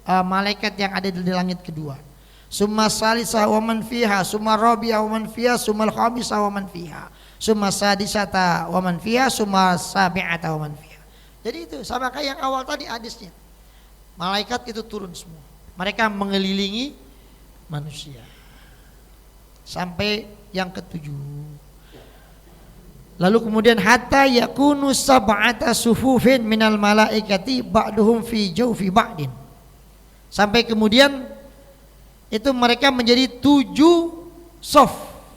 malaikat yang ada di langit kedua. Summa salisah wa man fiha, summa rabi'ah wa man fiha, summa khamisah wa man fiha, summa sadisata wa man fiha, summa sabi'ata wa man fiha. Jadi itu sama kayak yang awal tadi hadisnya. Malaikat itu turun semua. Mereka mengelilingi manusia. Sampai yang ketujuh. Lalu kemudian hatta yakunu sab'ata sufufin minal malaikati ba'duhum fi jawfi ba'din. Sampai kemudian itu mereka menjadi 7 sof,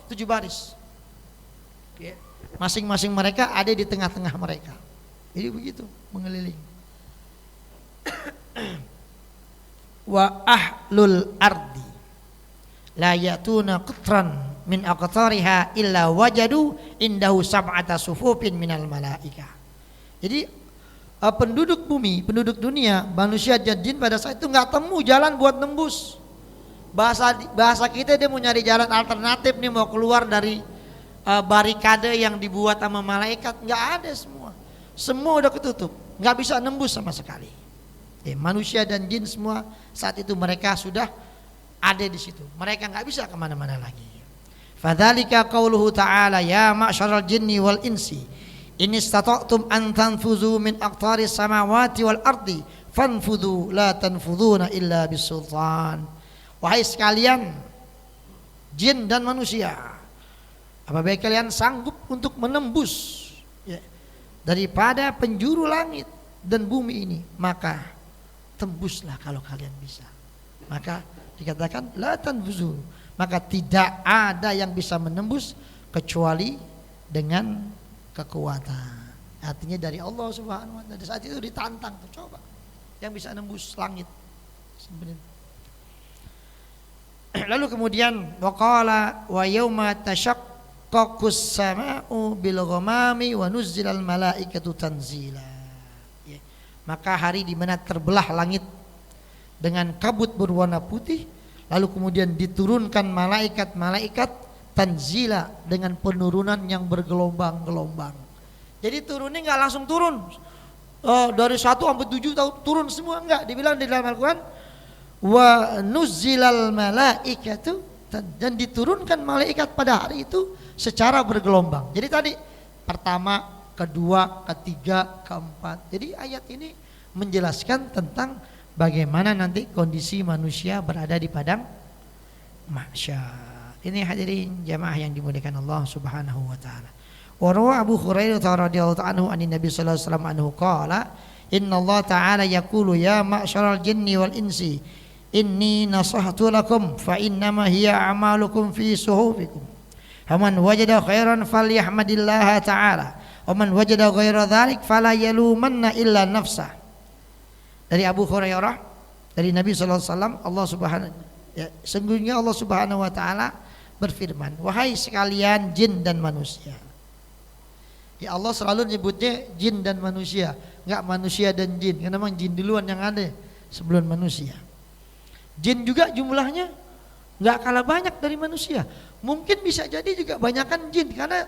7 baris. Masing-masing mereka ada di tengah-tengah mereka. Jadi begitu mengelilingi. Wa ahlul ardi la yatuna qatran min aqtariha illa wajadu indahu sab'ata sufufin minal malaika. Jadi penduduk bumi, penduduk dunia, manusia dan jin pada saat itu nggak temu jalan buat nembus. Bahasa kita dia mau nyari jalan alternatif nih, mau keluar dari barikade yang dibuat sama malaikat, nggak ada semua udah ketutup, nggak bisa nembus sama sekali. Manusia dan jin semua saat itu mereka sudah ada di situ, mereka nggak bisa kemana-mana lagi. Fadzalika qauluhu ta'ala ya ma'syaral jinni wal insi in istata'tum an tanfuzu min aqtaris samawati wal ardi fanfudu la tanfuduna illa bisultan. Wahai sekalian jin dan manusia, apabila kalian sanggup untuk menembus daripada penjuru langit dan bumi ini, maka tembuslah kalau kalian bisa. Maka dikatakan la tanfuzu, maka tidak ada yang bisa menembus kecuali dengan kekuatan. Artinya dari Allah Subhanahu wa taala. Saat itu ditantang tuh, coba yang bisa nembus langit sebenarnya. Lalu kemudian waqala wa yauma tashaqqaqus sama'u bil ghamami wa nuzzilal malaikatu tanzila. Maka hari di mana terbelah langit dengan kabut berwarna putih, lalu kemudian diturunkan malaikat-malaikat tanzila dengan penurunan yang bergelombang-gelombang. Jadi turunnya nggak langsung turun dari 1 sampai 7 turun semua, enggak. Dibilang di dalam Al-Quran wa nuzzilal malaikatu, dan diturunkan malaikat pada hari itu secara bergelombang. Jadi tadi pertama, kedua, ketiga, keempat. Jadi ayat ini menjelaskan tentang bagaimana nanti kondisi manusia berada di padang mahsyar. Ini hadirin jamaah yang dimuliakan Allah Subhanahu wa taala. Wa rawa Abu Hurairah radhiyallahu anhu an Nabi sallallahu alaihi wasallam anhu qala inna Allah ta'ala yaqulu ya ma'syaral jinni wal insi inni nasahtu lakum fa innama hiya a'malukum fi suhufikum. Faman wajada khairan falyahmadillaha ta'ala wa man wajada ghaira dzalik fala yalumanna illa nafsah. Dari Abu Hurairah dari Nabi sallallahu alaihi wasallam, Allah Subhanahu sungguhnya Allah Subhanahu wa taala berfirman, wahai sekalian jin dan manusia. Ya Allah selalu nyebutnya jin dan manusia, enggak manusia dan jin, karena memang jin duluan yang ada sebelum manusia. Jin juga jumlahnya enggak kalah banyak dari manusia. Mungkin bisa jadi juga banyakan jin, karena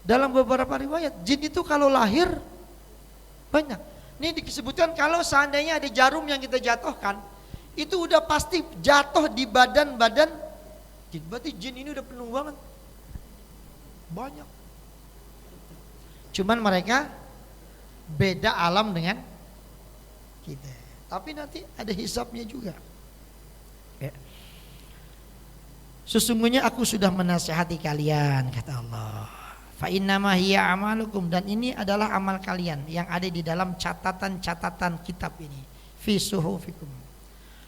dalam beberapa riwayat jin itu kalau lahir banyak. Ini disebutkan kalau seandainya ada jarum yang kita jatuhkan, itu udah pasti jatuh di badan-badan jin. Berarti jin ini udah penuh banget, banyak. Cuman mereka beda alam dengan kita. Tapi nanti ada hisabnya juga. Sesungguhnya aku sudah menasihati kalian, kata Allah. Fa innama hiya amalukum, dan ini adalah amal kalian yang ada di dalam catatan-catatan kitab ini. Fi suhufikum.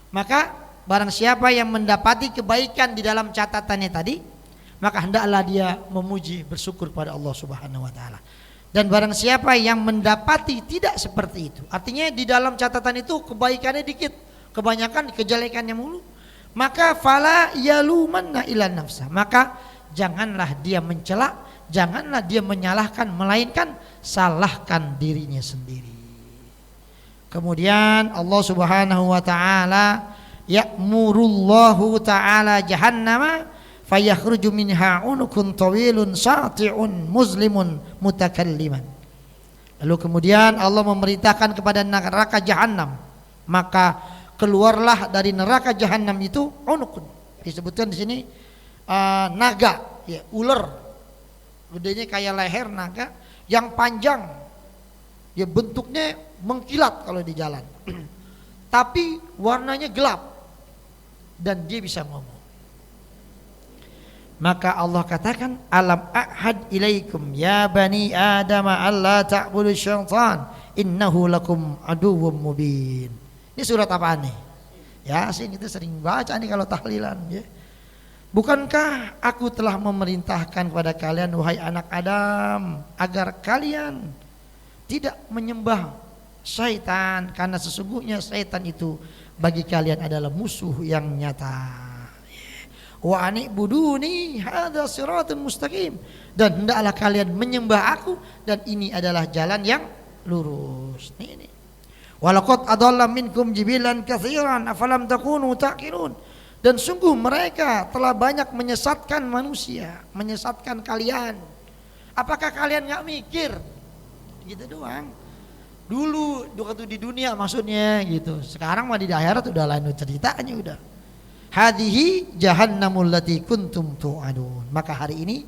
Maka barang siapa yang mendapati kebaikan di dalam catatannya tadi, maka hendaklah dia memuji, bersyukur pada Allah Subhanahu wa taala. Dan barang siapa yang mendapati tidak seperti itu, artinya di dalam catatan itu kebaikannya dikit, kebanyakan kejelekannya mulu, maka fala yalumanna illa nafsa, maka janganlah dia mencela, janganlah dia menyalahkan, melainkan salahkan dirinya sendiri. Kemudian Allah Subhanahu wa taala ya'murullahu ta'ala jahannama fayakhruju minha unukun tawilun sati'un muslimun mutakalliman. Lalu kemudian Allah memerintahkan kepada neraka jahanam, maka keluarlah dari neraka jahanam itu unukun, disebutkan di sini naga, ya, ular, gedenya kayak leher naga yang panjang, ya bentuknya mengkilat kalau di jalan. tapi warnanya gelap dan dia bisa ngomong. Maka Allah katakan, alam a'had ilaikum ya bani adam alla ta'budu syaitan innahu lakum aduwwum mubin. Ini surat apaan nih? Yasin, kita sering baca nih kalau tahlilan ya. Bukankah aku telah memerintahkan kepada kalian wahai anak Adam agar kalian tidak menyembah syaitan, karena sesungguhnya syaitan itu bagi kalian adalah musuh yang nyata. Wa anibuduni hadza siratun mustaqim, dan hendaklah kalian menyembah aku dan ini adalah jalan yang lurus. Ini. Walaqad adalla minkum jibilan katsiran afalam takunu taqilun. Dan sungguh mereka telah banyak menyesatkan manusia, menyesatkan kalian. Apakah kalian enggak mikir? Gitu doang. Dulu waktu di dunia maksudnya gitu. Sekarang mah di akhirat udah lain ceritanya udah. Hadhihi jahannamul lati kuntum tu'adun. Maka hari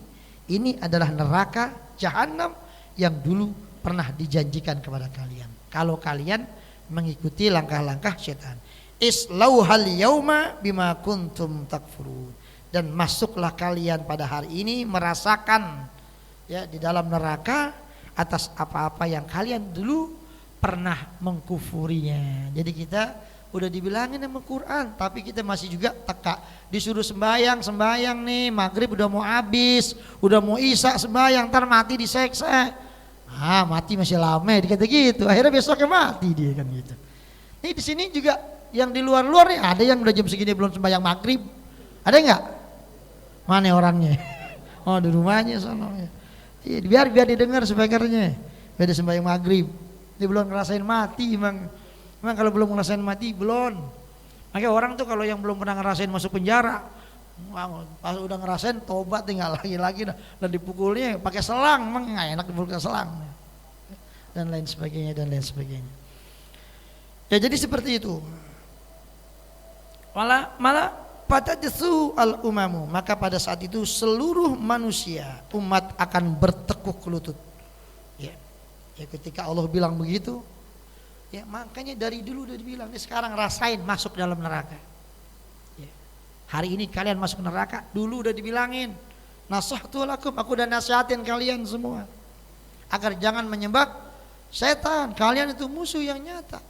ini adalah neraka jahannam yang dulu pernah dijanjikan kepada kalian. Kalau kalian mengikuti langkah-langkah setan. Islauhal yauma bima kuntum takfurun. Dan masuklah kalian pada hari ini merasakan ya di dalam neraka atas apa-apa yang kalian dulu pernah mengkufurinya. Jadi kita udah dibilangin sama Quran, tapi kita masih juga teka. Disuruh sembayang nih, maghrib udah mau habis, udah mau isya sembayang, ntar mati diseksa. Mati masih lama, dikata gitu. Akhirnya besoknya mati dia kan gitu. Nih di sini juga yang di luar-luar nih ada yang udah jam segini belum sembayang maghrib. Ada enggak? Mana orangnya? Oh di rumahnya sono. Biar didengar speakernya. Biar dia sembayang maghrib. Dia belum ngerasain mati emang. Memang kalau belum ngerasain mati belum. Makanya orang tuh kalau yang belum pernah ngerasain masuk penjara, pas udah ngerasain tobat tinggal lagi dan dipukulnya pakai selang, emang nggak enak dipukul pakai selang dan lain sebagainya. Ya jadi seperti itu. Malah pada jesu al umamu, maka pada saat itu seluruh manusia umat akan bertekuk lutut. Ya ketika Allah bilang begitu. Ya, makanya dari dulu udah dibilang, nih sekarang rasain masuk dalam neraka. Ya. Hari ini kalian masuk neraka, dulu udah dibilangin. Nasahtu lakum, aku udah nasihatin kalian semua. Agar jangan menyembah setan, kalian itu musuh yang nyata.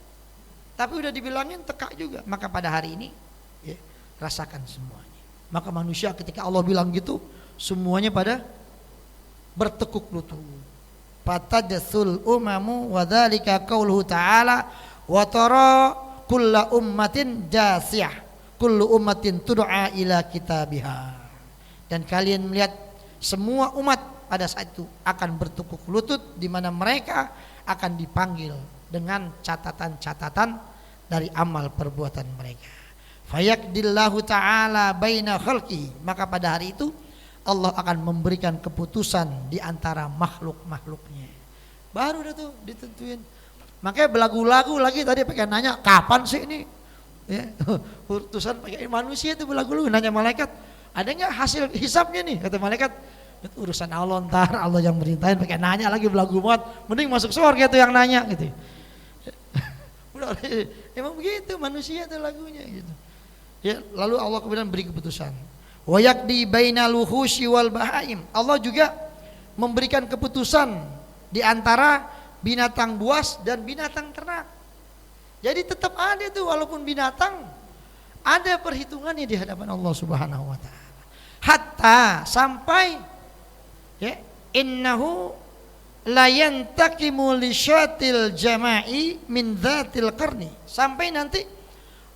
Tapi udah dibilangin teka juga, maka pada hari ini ya, rasakan semuanya. Maka manusia ketika Allah bilang gitu, semuanya pada bertekuk lutut. Fatadsul umamu wa dzalika qauluhu ta'ala wa tara kullu ummatin jasiyah kullu ummatin tud'a ila kitabiha. Dan kalian melihat semua umat pada saat itu akan bertekuk lutut di mana mereka akan dipanggil dengan catatan-catatan dari amal perbuatan mereka. Fayaqdillahu ta'ala baina khalqi, maka pada hari itu Allah akan memberikan keputusan di antara makhluk-makhluknya. Baru udah tuh ditentuin. Makanya belagu-lagu lagi tadi pakai nanya kapan sih ini? Ya, utusan pakai manusia itu belagu-lagu nanya malaikat, ada nggak hasil hisabnya nih? Kata malaikat, itu urusan Allah, ntar Allah yang merintahin, pakai nanya lagi belagu banget. Mending masuk surga tuh yang nanya gitu. Udah, emang begitu manusia tuh lagunya gitu. Ya, lalu Allah kemudian beri keputusan. Wa yaqdi bainal wuhushi wal bahaim. Allah juga memberikan keputusan di antara binatang buas dan binatang ternak. Jadi tetap ada tuh walaupun binatang ada perhitungannya di hadapan Allah Subhanahu wa taala. Hatta sampai ya innahu la yantaqimu li syatil jama'i min dzatil qarni. Sampai nanti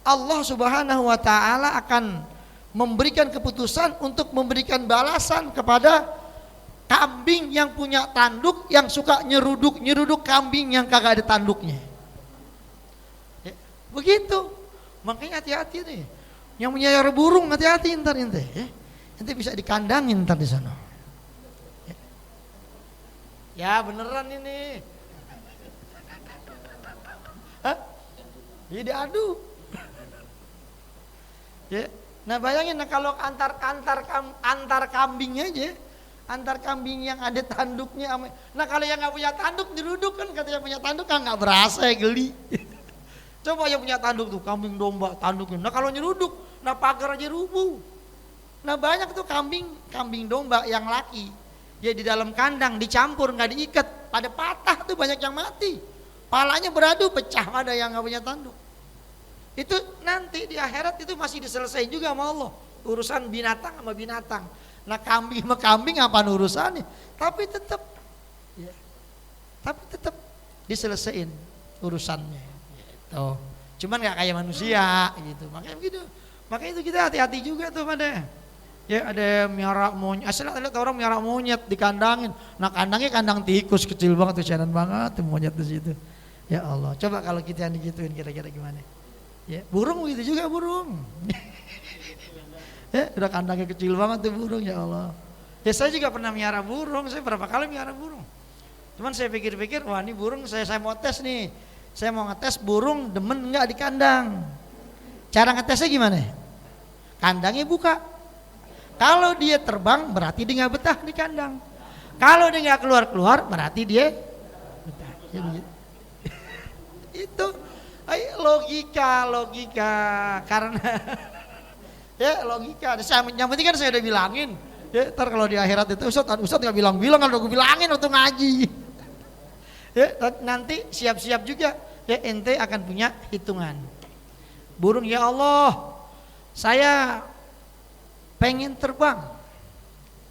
Allah Subhanahu wa taala akan memberikan keputusan untuk memberikan balasan kepada kambing yang punya tanduk yang suka nyeruduk kambing yang kagak ada tanduknya. Ya, begitu. Makanya hati-hati nih. Yang menyayar burung hati-hati ntar ente. Ya. Ente bisa dikandangin ntar di sana. Ya beneran ini. Hah? Jadi adu. Ya. Nah bayangin kalau antar kambing aja, antar kambing yang ada tanduknya. Nah kalau yang nggak punya tanduk diruduk kan, kata yang punya tanduk kan nggak berasa ya, geli. Coba yang punya tanduk tuh, kambing domba tanduknya. Nah kalau nyeruduk, nah pagar aja rubuh. Nah banyak tuh kambing domba yang laki. Ya di dalam kandang dicampur nggak diikat, pada patah tuh banyak yang mati. Palanya beradu pecah, ada yang nggak punya tanduk. Itu nanti di akhirat itu masih diselesaikan juga sama Allah. Urusan binatang sama binatang. Nah kambing sama kambing apa urusannya? Tapi tetap diselesaikan urusannya. Gitu. Cuman nggak kayak manusia gitu. Makanya begitu. Makanya itu kita hati-hati juga tuh pada. Ya ada miara monyet, asal lihat orang miara monyet dikandangin. Nah kandangnya kandang tikus kecil banget tuh, canan banget tuh monyet di situ. Ya Allah, coba kalau kita yang digituin kira-kira gimana? Ya burung begitu juga burung. Ya udah kandangnya kecil banget tuh burung, ya Allah. Ya saya juga pernah miara burung, saya berapa kali miara burung. Cuman saya pikir-pikir, wah ini burung saya mau tes nih. Saya mau ngetes burung demen enggak di kandang. Cara ngetesnya gimana? Kandangnya buka. Kalau dia terbang berarti dia nggak betah di kandang. Kalau dia nggak keluar berarti dia betah. Ya, itu logika karena ya logika. Yang penting kan saya udah bilangin. Ya, ntar kalau di akhirat itu Ustaz nggak bilang-bilang, kalau gue bilangin waktu ngaji. Ya, nanti siap-siap juga. Ya ente akan punya hitungan. Burung, ya Allah, saya pengen terbang,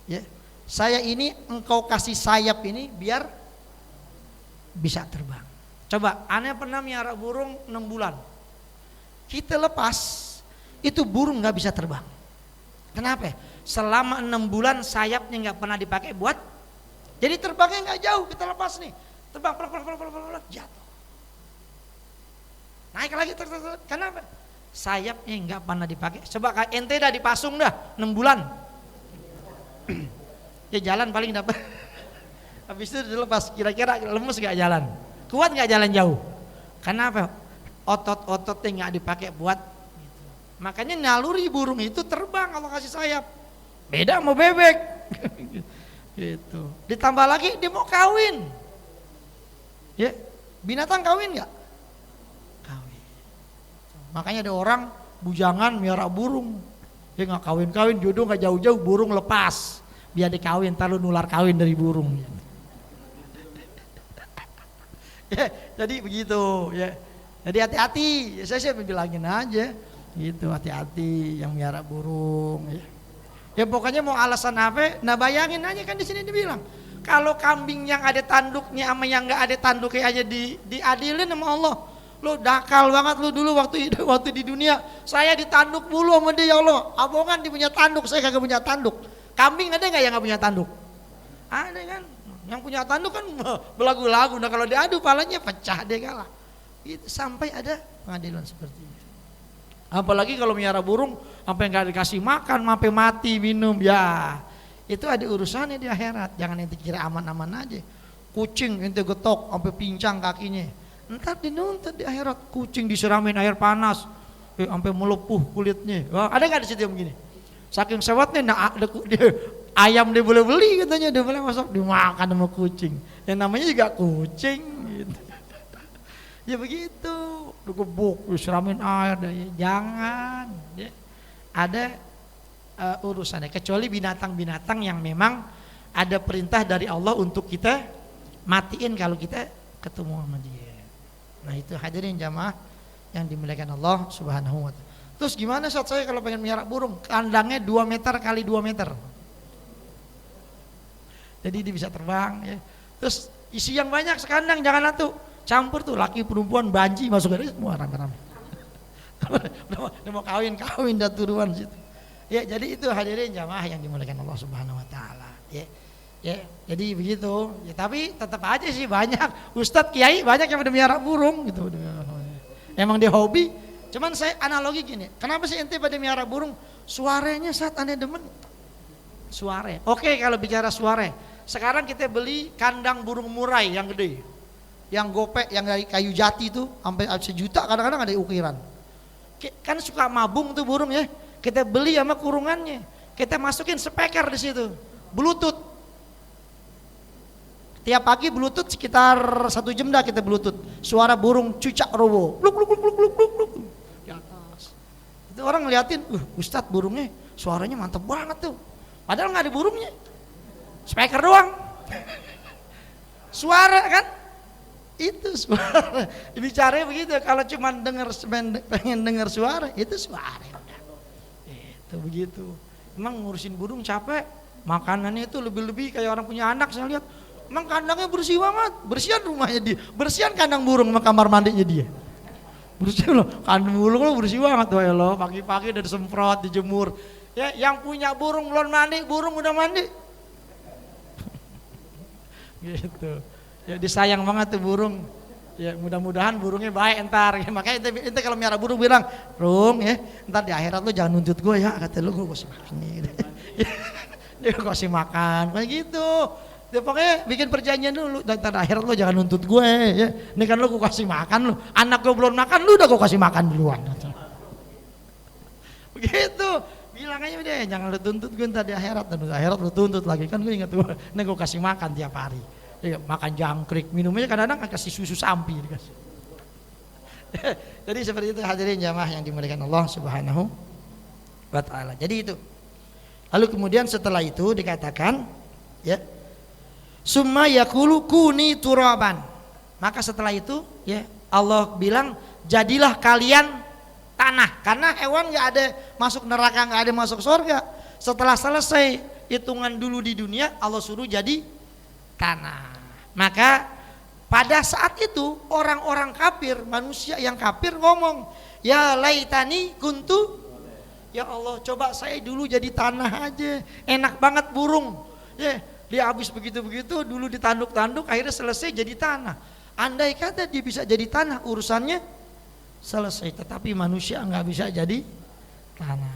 ya. Saya ini engkau kasih sayap ini biar bisa terbang. Coba, aneh pernah miara burung 6 bulan. Kita lepas, itu burung nggak bisa terbang. Kenapa? Selama 6 bulan sayapnya nggak pernah dipakai buat, jadi terbangnya nggak jauh. Kita lepas nih, terbang pelan jatuh. Naik lagi kenapa? Sayapnya nggak pernah dipakai. Coba ente dah dipasung dah 6 bulan. Ya jalan paling dapat. Habis itu dilepas, kira-kira lemes nggak jalan? Kuat nggak jalan jauh? Kenapa? Otot-ototnya nggak dipakai buat gitu. Makanya naluri burung itu terbang kalau kasih sayap. Beda mau bebek. Gitu. Ditambah lagi dia mau kawin. Ya, binatang kawin nggak? Makanya ada orang bujangan miara burung, dia nggak kawin-kawin, jodoh nggak jauh-jauh, burung lepas, biar dikawin, ntar lu nular kawin dari burung. Ya, jadi begitu ya. Jadi hati-hati, ya, saya bilangin aja, gitu hati-hati yang miara burung. Ya. Ya pokoknya mau alasan apa? Nah bayangin aja kan di sini dibilang, kalau kambing yang ada tanduknya sama yang nggak ada tanduknya aja diadilin sama Allah. Lu dakal banget lu dulu waktu di dunia. Saya ditanduk mulu sama dia, ya Allah. Abongan dia punya tanduk, saya kagak punya tanduk. Kambing ada nggak yang nggak punya tanduk? Ada kan. Yang punya tanduk kan belagu-lagu. Nah kalau diadu palanya pecah, dia kalah. Itu sampai ada pengadilan seperti itu. Apalagi kalau miara burung sampai nggak dikasih makan, sampai mati minum, ya itu ada urusannya di akhirat. Jangan ente kira aman-aman aja. Kucing ente getok sampai pincang kakinya. Ntar dinuntut di akhirat, kucing disiramin air panas, sampai melepuh kulitnya. Wah, ada nggak di situ yang begini? Saking sewatnya, nah, ayam dia boleh beli katanya, dia boleh masuk dimakan sama kucing. Yang namanya juga kucing. Gitu. Ya begitu, digebuk, disiramin air, ya. Jangan. Ya. Ada urusannya. Kecuali binatang-binatang yang memang ada perintah dari Allah untuk kita matiin kalau kita ketemu sama dia. Nah itu hadirin jamaah yang dimuliakan Allah Subhanahu wa ta'ala. Terus gimana saat saya kalau pengen miara burung? Kandangnya 2 meter kali 2 meter. Jadi dia bisa terbang ya. Terus isi yang banyak sekandang, jangan tuh campur tuh laki perempuan banji masuk ke semua rame-rame. Udah mau kawin dah turuan situ. Ya jadi itu hadirin jamaah yang dimuliakan Allah Subhanahu wa ta'ala. Ya, jadi begitu. Ya, tapi tetap aja sih banyak ustadz kiai banyak yang udah miara burung gitu. Emang dia hobi. Cuman saya analogi gini. Kenapa sih ente pada miara burung? Suaranya saat anda demen. Suara. Oke kalau bicara suara. Sekarang kita beli kandang burung murai yang gede, yang gopek, yang dari kayu jati itu sampai 1 juta kadang-kadang ada ukiran. Kan suka mabung tuh burung ya. Kita beli sama kurungannya. Kita masukin speaker di situ, Bluetooth. Tiap pagi bluetooth sekitar 1 jam dah kita bluetooth. Suara burung cucak robo. Bluk bluk bluk bluk bluk bluk bluk. Di atas. Itu orang ngeliatin, Ustadz burungnya suaranya mantep banget tuh. Padahal nggak ada burungnya. Speaker doang. Suara kan? Itu suara. Bicaranya begitu. Kalau cuma pengen dengar suara, itu suara. Itu begitu. Emang ngurusin burung capek. Makanannya itu lebih-lebih kayak orang punya anak saya lihat. Emang kandangnya bersih banget, bersihan rumahnya dia, bersihan kandang burung sama kamar mandinya dia. Bersih loh, kandang burung lo bersih banget tuh ya lo, pagi-pagi udah disemprot, dijemur. Ya, yang punya burung belum mandi, burung udah mandi. Gitu. Ya disayang banget tuh burung. Ya mudah-mudahan burungnya baik entar. Ya, makanya ente kalau miara burung bilang, "Burung ya, entar di akhirat lo jangan nuntut gue ya," kata lo, gue kasih makan nih. Dia kasih makan, kayak gitu. Dia pokoknya bikin perjanjian dulu, dan akhirat lo jangan nuntut gue ya. Ini kan lo gue kasih makan lo, anak lo belum makan lo udah gue kasih makan duluan. Begitu, bilang aja dia jangan lo tuntut gue ntar di akhirat, dan di akhirat lo tuntut lagi kan gue ingat gue. Ini gue kasih makan tiap hari, ya, makan jangkrik, minumnya kadang-kadang kasih susu sapi dikasih. Jadi seperti itu hadirin jamaah yang dimuliakan Allah Subhanahu wa Ta'ala. Jadi itu. Lalu kemudian setelah itu dikatakan, ya. Summa yakulu kuni turaban. Maka setelah itu ya Allah bilang jadilah kalian tanah. Karena hewan nggak ada masuk neraka, nggak ada masuk surga. Setelah selesai hitungan dulu di dunia, Allah suruh jadi tanah. Maka pada saat itu orang-orang kafir, manusia yang kafir ngomong, ya laitani kuntu, ya Allah coba saya dulu jadi tanah aja, enak banget burung. Ya. Dia habis begitu-begitu dulu ditanduk-tanduk akhirnya selesai jadi tanah. Andai kata dia bisa jadi tanah urusannya selesai, tetapi manusia nggak bisa jadi tanah.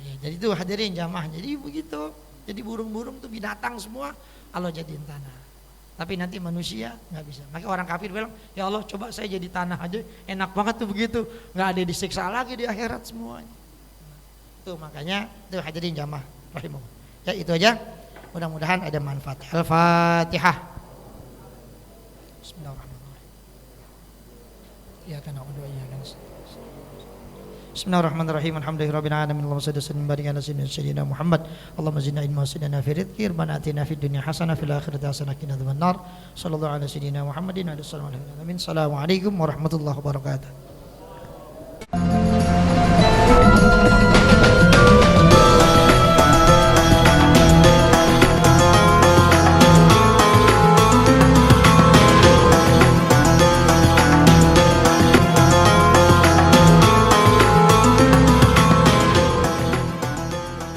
Ya, jadi itu hadirin jamaah. Jadi begitu. Jadi burung-burung tuh binatang semua Allah jadiin tanah. Tapi nanti manusia nggak bisa. Maka orang kafir bilang, ya Allah coba saya jadi tanah aja, enak banget tuh begitu, nggak ada disiksa lagi di akhirat semuanya. Tuh makanya tuh hadirin jamaah rahimahullah. Ya itu aja. Mudah-mudahan ada manfaat. Al-Fatihah. Bismillahirrahmanirrahim. Ya kana udu ya kana. Bismillahirrahmanirrahim. Alhamdulillahirabbil alamin. Allahumma shalli wa sallim barik ala sayyidina Muhammad. Allahumma zidna ilma wa zidna fi rizqi. Rabbana atina fid dunya hasanah fil akhirati hasanah wa qina adzabannar. Sallallahu ala sayyidina Muhammadin wa ala alihi wasallam. Assalamualaikum warahmatullahi wabarakatuh.